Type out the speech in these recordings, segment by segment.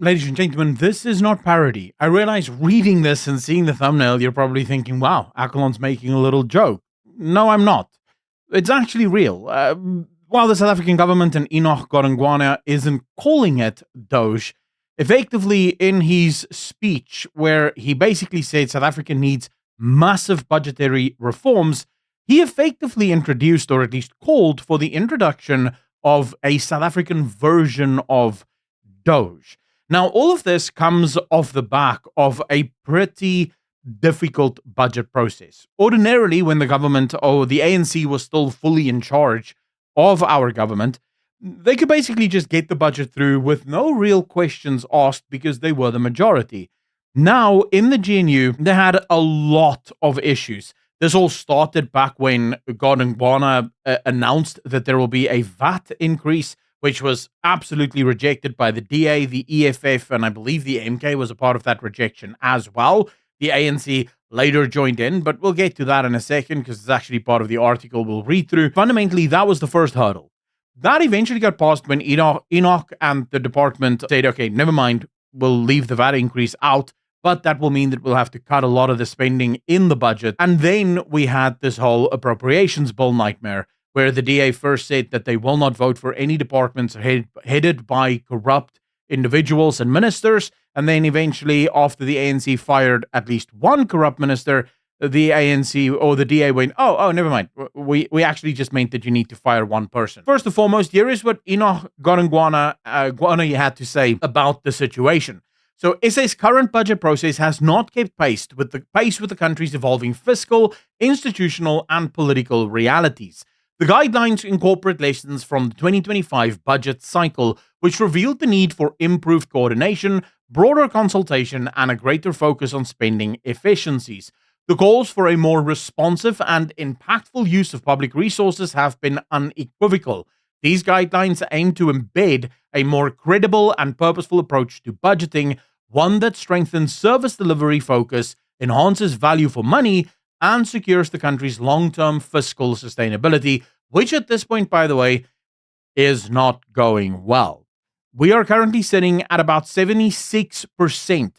Ladies and gentlemen, this is not parody. I realize reading this and seeing the thumbnail, you're probably thinking, wow, Akalon's making a little joke. No, I'm not. It's actually real. While the South African government and Enoch Godongwana isn't calling it Doge, effectively in his speech, where he basically said South Africa needs massive budgetary reforms, he effectively introduced, or at least called for the introduction of a South African version of Doge. Now, all of this comes off the back of a pretty difficult budget process. Ordinarily, when the government or the ANC was still fully in charge of our government, they could basically just get the budget through with no real questions asked because they were the majority. Now, in the GNU, they had a lot of issues. This all started back when Godongwana announced that there will be a VAT increase, which was absolutely rejected by the DA, the EFF, and I believe the MK was a part of that rejection as well. The ANC later joined in, but we'll get to that in a second because it's actually part of the article we'll read through. Fundamentally, that was the first hurdle. That eventually got passed when Enoch and the department said, okay, never mind, we'll leave the VAT increase out, but that will mean that we'll have to cut a lot of the spending in the budget. And then we had this whole appropriations bill nightmare, where the DA first said that they will not vote for any departments headed by corrupt individuals and ministers, and then eventually, after the ANC fired at least one corrupt minister, the ANC or the DA went, oh, never mind. We actually just meant that you need to fire one person. First and foremost, here is what Enoch Godongwana had to say about the situation. So SA's current budget process has not kept pace with the country's evolving fiscal, institutional, and political realities. The guidelines incorporate lessons from the 2025 budget cycle, which revealed the need for improved coordination, broader consultation, and a greater focus on spending efficiencies. The goals for a more responsive and impactful use of public resources have been unequivocal. These guidelines aim to embed a more credible and purposeful approach to budgeting, one that strengthens service delivery focus, enhances value for money, and secures the country's long-term fiscal sustainability, which at this point, by the way, is not going well. We are currently sitting at about 76%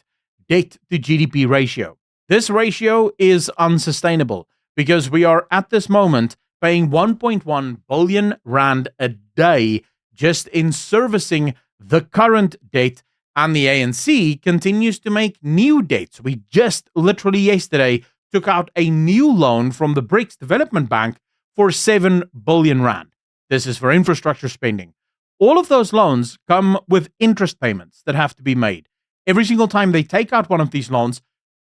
debt to GDP ratio. This ratio is unsustainable because we are at this moment paying 1.1 billion rand a day just in servicing the current debt, and the ANC continues to make new debts. We just literally yesterday took out a new loan from the BRICS Development Bank for 7 billion rand. This is for infrastructure spending. All of those loans come with interest payments that have to be made. Every single time they take out one of these loans,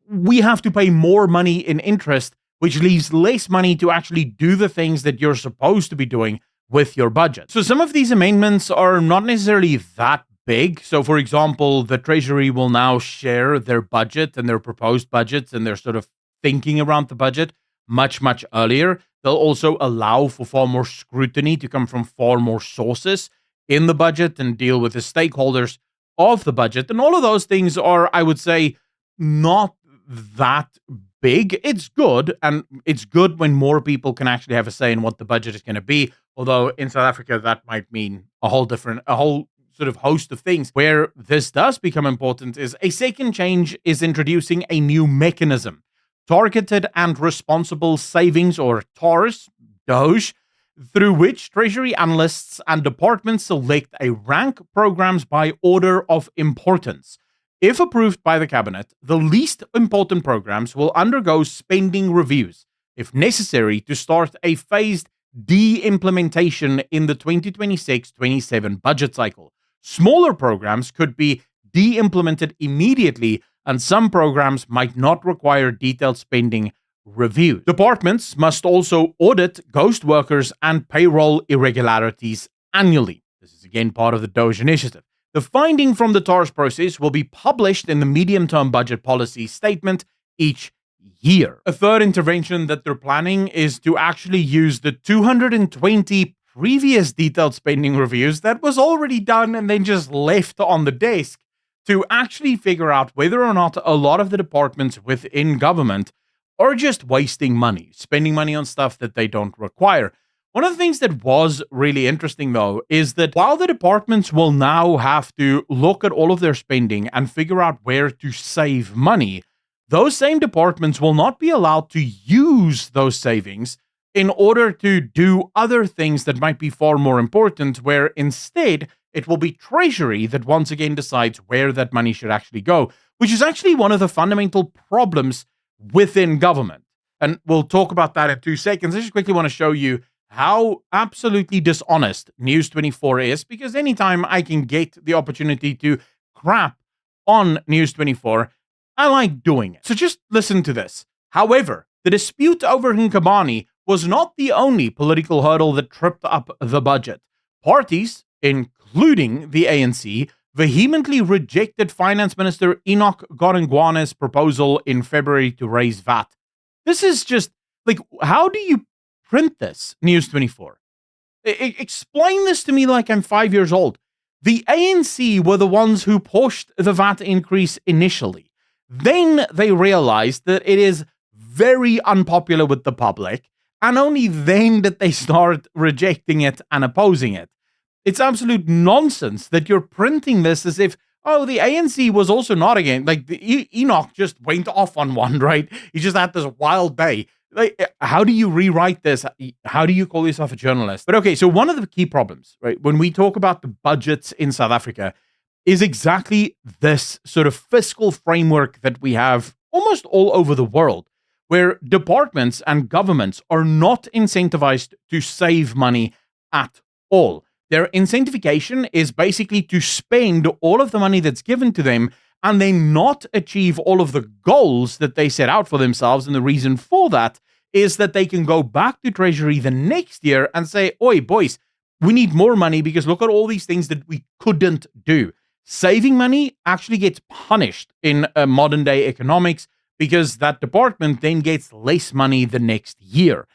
we have to pay more money in interest, which leaves less money to actually do the things that you're supposed to be doing with your budget. So some of these amendments are not necessarily that big. So for example, the Treasury will now share their budget and their proposed budgets and their sort of thinking around the budget much earlier. They'll also allow for far more scrutiny to come from far more sources in the budget and deal with the stakeholders of the budget. And all of those things are, I would say, not that big. It's good, and it's good when more people can actually have a say in what the budget is going to be. Although in South Africa, that might mean a whole sort of host of things. Where this does become important is a second change is introducing a new mechanism. Targeted and Responsible Savings, or TARS, Doge, through which Treasury analysts and departments select a rank programs by order of importance. If approved by the cabinet, the least important programs will undergo spending reviews, if necessary, to start a phased de-implementation in the 2026-27 budget cycle. Smaller programs could be de-implemented immediately, and some programs might not require detailed spending review. Departments must also audit ghost workers and payroll irregularities annually. This is again part of the Doge initiative. The finding from the TARS process will be published in the medium-term budget policy statement each year. A third intervention that they're planning is to actually use the 220 previous detailed spending reviews that was already done and then just left on the desk to actually figure out whether or not a lot of the departments within government are just wasting money, spending money on stuff that they don't require. One of the things that was really interesting, though, is that while the departments will now have to look at all of their spending and figure out where to save money, those same departments will not be allowed to use those savings in order to do other things that might be far more important, where instead it will be Treasury that once again decides where that money should actually go, which is actually one of the fundamental problems within government. And we'll talk about that in 2 seconds. I just quickly want to show you how absolutely dishonest News 24 is, because anytime I can get the opportunity to crap on News 24, I like doing it. So just listen to this. However, the dispute over Nkabani was not the only political hurdle that tripped up the budget. Parties, including the ANC, vehemently rejected Finance Minister Enoch Godongwana's proposal in February to raise VAT. This is just, like, how do you print this, News 24? Explain this to me like I'm 5 years old. The ANC were the ones who pushed the VAT increase initially. Then they realized that it is very unpopular with the public, and only then did they start rejecting it and opposing it. It's absolute nonsense that you're printing this as if, oh, the ANC was also not against. Like, Enoch just went off on one, right? He just had this wild day. Like, how do you rewrite this? How do you call yourself a journalist? But okay, so one of the key problems, right, when we talk about the budgets in South Africa is exactly this sort of fiscal framework that we have almost all over the world, where departments and governments are not incentivized to save money at all. Their incentivification is basically to spend all of the money that's given to them and then not achieve all of the goals that they set out for themselves. And the reason for that is that they can go back to Treasury the next year and say, oi, boys, we need more money because look at all these things that we couldn't do. Saving money actually gets punished in modern day economics because that department then gets less money the next year.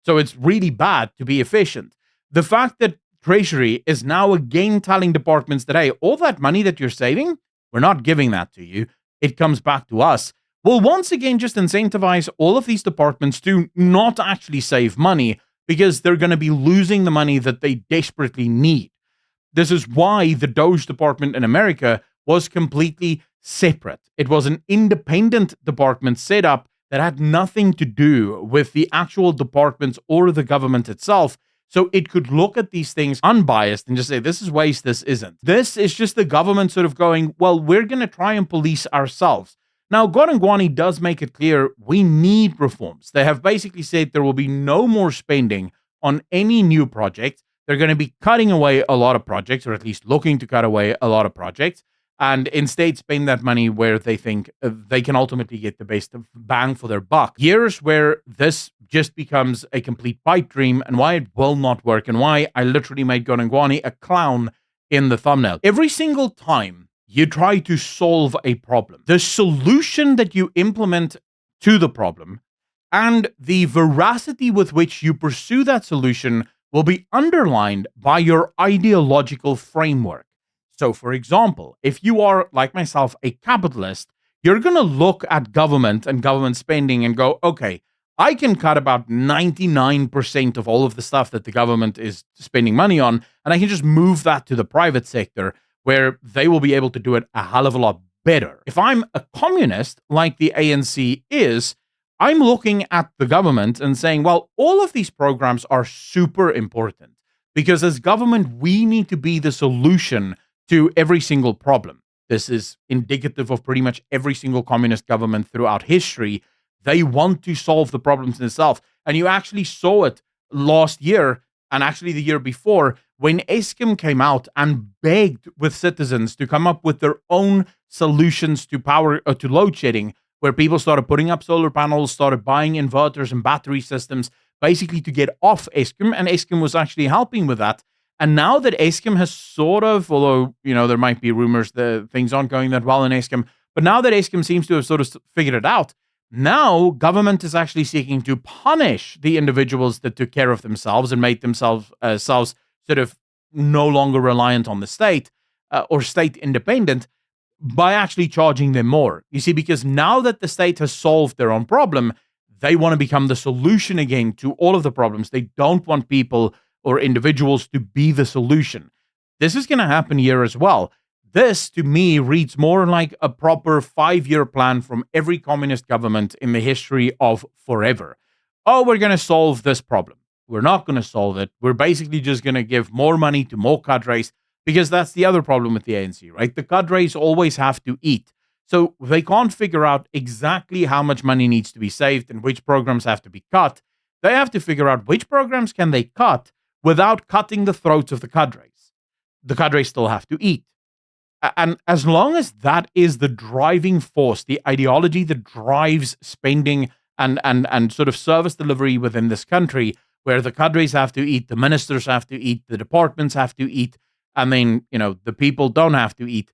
So it's really bad to be efficient. The fact that Treasury is now again telling departments that, hey, all that money that you're saving, we're not giving that to you. It comes back to us. Will once again just incentivize all of these departments to not actually save money because they're going to be losing the money that they desperately need. This is why the Doge department in America was completely separate. It was an independent department set up that had nothing to do with the actual departments or the government itself. So it could look at these things unbiased and just say, this is waste, this isn't. This is just the government sort of going, well, we're going to try and police ourselves. Now, Godongwana does make it clear we need reforms. They have basically said there will be no more spending on any new project. They're going to be cutting away a lot of projects, or at least looking to cut away a lot of projects, and instead spend that money where they think they can ultimately get the best bang for their buck. Years where this just becomes a complete pipe dream, and why it will not work, and why I literally made Godongwana a clown in the thumbnail. Every single time you try to solve a problem, the solution that you implement to the problem and the veracity with which you pursue that solution will be underlined by your ideological framework. So, for example, if you are, like myself, a capitalist, you're going to look at government and government spending and go, okay, I can cut about 99% of all of the stuff that the government is spending money on, and I can just move that to the private sector where they will be able to do it a hell of a lot better. If I'm a communist, like the ANC is, I'm looking at the government and saying, well, all of these programs are super important because as government, we need to be the solution to every single problem. This is indicative of pretty much every single communist government throughout history. They want to solve the problems themselves. And you actually saw it last year and actually the year before when Eskom came out and begged with citizens to come up with their own solutions to power to load shedding, where people started putting up solar panels, started buying inverters and battery systems, basically to get off Eskom, and Eskom was actually helping with that. And now that Eskom has sort of, although, you know, there might be rumors that things aren't going that well in Eskom, but now that Eskom seems to have sort of figured it out, now government is actually seeking to punish the individuals that took care of themselves and made themselves sort of no longer reliant on the state or state independent by actually charging them more. You see, because now that the state has solved their own problem, they want to become the solution again to all of the problems. They don't want people or individuals to be the solution. This is going to happen here as well. This, to me, reads more like a proper 5-year plan from every communist government in the history of forever. Oh, we're going to solve this problem. We're not going to solve it. We're basically just going to give more money to more cadres, because that's the other problem with the ANC, right? The cadres always have to eat. So they can't figure out exactly how much money needs to be saved and which programs have to be cut. They have to figure out which programs can they cut without cutting the throats of the cadres. The cadres still have to eat. And as long as that is the driving force, the ideology that drives spending and sort of service delivery within this country, where the cadres have to eat, the ministers have to eat, the departments have to eat, and then, the people don't have to eat,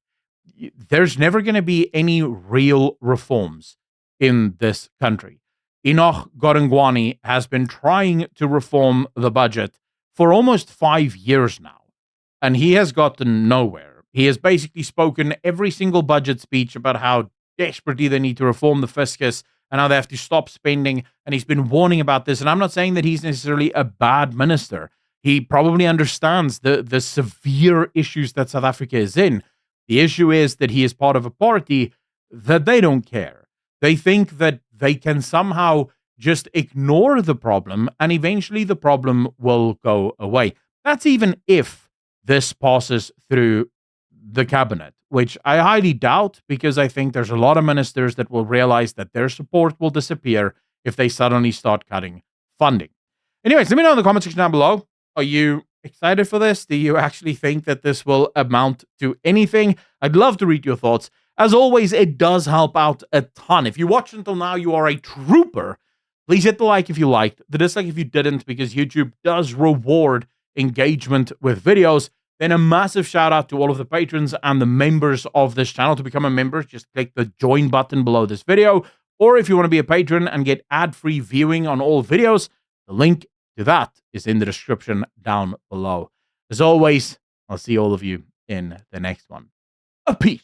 there's never going to be any real reforms in this country. Enoch Godongwana has been trying to reform the budget for almost 5 years now, and he has gotten nowhere. He has basically spoken every single budget speech about how desperately they need to reform the fiscus and how they have to stop spending, and he's been warning about this. And I'm not saying that he's necessarily a bad minister. He probably understands the severe issues that South Africa is in. The issue is that he is part of a party that they don't care. They think that they can somehow just ignore the problem and eventually the problem will go away. That's even if this passes through the cabinet, which I highly doubt, because I think there's a lot of ministers that will realize that their support will disappear if they suddenly start cutting funding. Anyways, let me know in the comment section down below. Are you excited for this? Do you actually think that this will amount to anything? I'd love to read your thoughts. As always, it does help out a ton. If you watched until now, you are a trooper. Please hit the like if you liked, the dislike if you didn't, because YouTube does reward engagement with videos. Then a massive shout out to all of the patrons and the members of this channel. To become a member, just click the join button below this video. Or if you want to be a patron and get ad-free viewing on all videos, the link to that is in the description down below. As always, I'll see all of you in the next one. Peace.